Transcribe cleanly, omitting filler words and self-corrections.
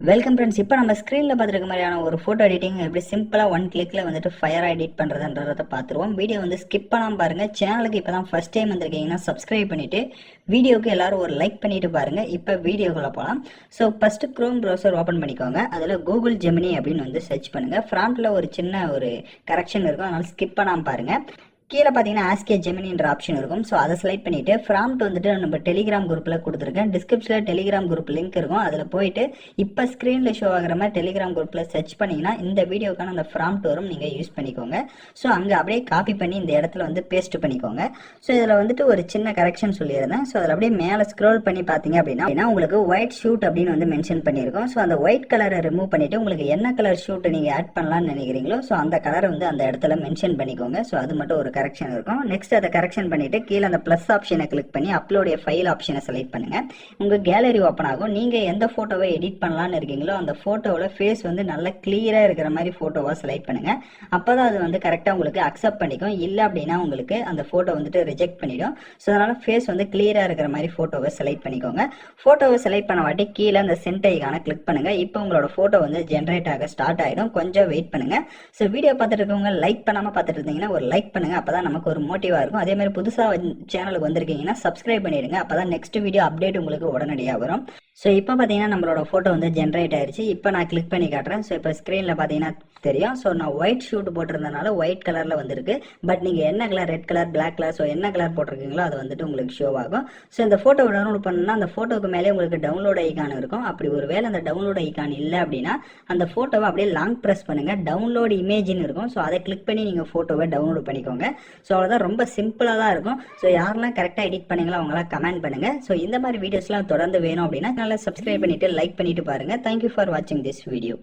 Welcome friends. இப்போ நம்ம ஸ்க்ரீனில் பார்த்துருக்க மாதிரியான ஒரு ஃபோட்டோ எடிட்டிங் எப்படி சிம்பிளாக ஒன் கிளிக்கில் வந்துட்டு ஃபயராக எடிட் பண்ணுறதுன்றதை பார்த்துருவோம். வீடியோ வந்து ஸ்கிப் பண்ணாமல் பாருங்கள். சேனலுக்கு இப்போ தான் ஃபஸ்ட் டைம் வந்திருக்கீங்கன்னா சப்ஸ்கிரைப் பண்ணிவிட்டு வீடியோக்கு எல்லாரும் ஒரு லைக் பண்ணிவிட்டு பாருங்கள். இப்போ வீடியோக்குள்ளே போகலாம். So first Chrome browser open பண்ணிக்கோங்க. அதில் கூகுள் ஜெமினி அப்படின்னு வந்து சர்ச் பண்ணுங்கள். ஃப்ரண்ட்டில் ஒரு சின்ன ஒரு கரெக்ஷன் இருக்கும், அதனால் ஸ்கிப் பண்ணாமல் பாருங்கள். கீழே பார்த்தீங்கன்னா ஆஸ்கே ஜெமினின்ற ஆப்ஷன் இருக்கும். ஸோ அதை செலக்ட் பண்ணிவிட்டு ப்ராம்ப்ட் வந்துட்டு நம்ம டெலிகிராம் குரூப்பில் கொடுத்துருக்கேன். டிஸ்கிரிப்ஷனில் டெலிகிராம் குரூப் லிங்க் இருக்கும். அதில் போயிட்டு இப்போ ஸ்க்ரீனில் ஷோ ஆகிற மாதிரி டெலிகிராம் குரூப்பில் சர்ச் பண்ணிங்கன்னா இந்த வீடியோக்கான அந்த ப்ராம்ப்ட் வரும், நீங்கள் யூஸ் பண்ணிக்கோங்க. ஸோ அங்கே அப்படியே காப்பி பண்ணி இந்த இடத்துல வந்து பேஸ்ட் பண்ணிக்கோங்க. ஸோ இதில் வந்துட்டு ஒரு சின்ன கரெக்ஷன் சொல்லியிருந்தேன். ஸோ அதில் அப்படியே மேலே ஸ்க்ரோல் பண்ணி பார்த்தீங்க அப்படின்னா உங்களுக்கு ஒயிட் ஷூட் அப்படின்னு வந்து மென்ஷன் பண்ணியிருக்கோம். ஸோ அந்த ஒயிட் கலரை ரிமூவ் பண்ணிவிட்டு உங்களுக்கு என்ன கலர் ஷூட் நீங்கள் ஆட் பண்ணலாம்னு நினைக்கிறீங்களோ ஸோ அந்த கலரை வந்து அந்த இடத்துல மென்ஷன் பண்ணிக்கோங்க. ஸோ அது மட்டும் ஒரு கரெக்ஷன் இருக்கும். நெக்ஸ்ட் அதை கரெக்ஷன் பண்ணிட்டு கீழே அந்த பிளஸ் ஆப்ஷனை கிளிக் பண்ணி அப்லோட் ஃபைல் ஆப்ஷனை செலக்ட் பண்ணுங்க. உங்க கேலரி ஓப்பன் ஆகும். நீங்க எந்த போட்டோவை எடிட் பண்ணலாம்னு இருக்கீங்களோ அந்த போட்டோவோட ஃபேஸ் வந்து நல்லா கிளியரா இருக்கிற மாதிரி போட்டோவா செலக்ட் பண்ணுங்க. அப்பதான் அது வந்து கரெக்டா உங்களுக்கு அக்செப்ட் பண்ணிக்கும். இல்ல அப்படின்னா உங்களுக்கு அந்த போட்டோ வந்துட்டு ரிஜெக்ட் பண்ணிடும். ஸோ அதனால ஃபேஸ் வந்து கிளியரா இருக்கிற மாதிரி போட்டோவை செலக்ட் பண்ணிக்கோங்க. போட்டோவை செலக்ட் பண்ண வாட்டி கீழே அந்த சென்ட் ஐகானை கிளிக் பண்ணுங்க. இப்போ உங்களோட போட்டோ வந்து ஜென்ரேட் ஆக ஸ்டார்ட் ஆயிடும். கொஞ்சம் வெயிட் பண்ணுங்க. ஸோ வீடியோ பார்த்துட்டு இருக்கவங்க லைக் பண்ணாம பார்த்துட்டு இருந்தீங்கன்னா ஒரு லைக் பண்ணுங்க. அப்பதான் நமக்கு ஒரு மோட்டிவா இருக்கும். அதே மாதிரி புதுசா சேனலுக்கு வந்திருக்கீங்கன்னா சப்ஸ்கிரைப் பண்ணிடுங்க. அப்பதான் நெக்ஸ்ட் வீடியோ அப்டேட் உங்களுக்கு உடனடியாக வரும். ஸோ இப்போ பார்த்தீங்கன்னா நம்மளோட ஃபோட்டோ வந்து ஜென்ரேட் ஆயிடுச்சு. இப்போ நான் கிளிக் பண்ணி காட்டுறேன். ஸோ இப்போ ஸ்க்ரீனில் பார்த்தீங்கன்னா தெரியும். ஸோ நான் ஒயிட் ஷூட் போட்டிருந்தனால ஒயிட் கலரில் வந்திருக்கு. பட் நீங்கள் என்ன colour, red colour, black colour, so என்ன கலர் போட்டிருக்கீங்களோ அது வந்துட்டு உங்களுக்கு ஷோ ஆகும். ஸோ இந்த ஃபோட்டோ டவுன்லோட் பண்ணணும்னா அந்த ஃபோட்டோக்கு மேலே உங்களுக்கு டவுன்லோட் ஐக்கான் இருக்கும். அப்படி ஒரு வேளை அந்த டவுன்லோட் ஐக்கான் இல்லை அப்படின்னா அந்த ஃபோட்டோவை அப்படியே லாங் ப்ரெஸ் பண்ணுங்க. டவுன்லோட் இமேஜ்னு இருக்கும். ஸோ அதை கிளிக் பண்ணி நீங்கள் ஃபோட்டோவை டவுன்லோட் பண்ணிக்கோங்க. ஸோ அவ்வளோதான், ரொம்ப சிம்பிளாக தான் இருக்கும். ஸோ யாரெல்லாம் கரெக்டாக எடிட் பண்ணீங்களோ அவங்களாம் கமெண்ட் பண்ணுங்க. ஸோ இந்த மாதிரி வீடியோஸ்லாம் தொடர்ந்து வேணும் அப்படின்னா சேனலை சப்ஸ்கிரைப் பண்ணிட்டு லைக் பண்ணிட்டு பாருங்க. தேங்க்யூ ஃபார் வாட்சிங் திஸ் வீடியோ.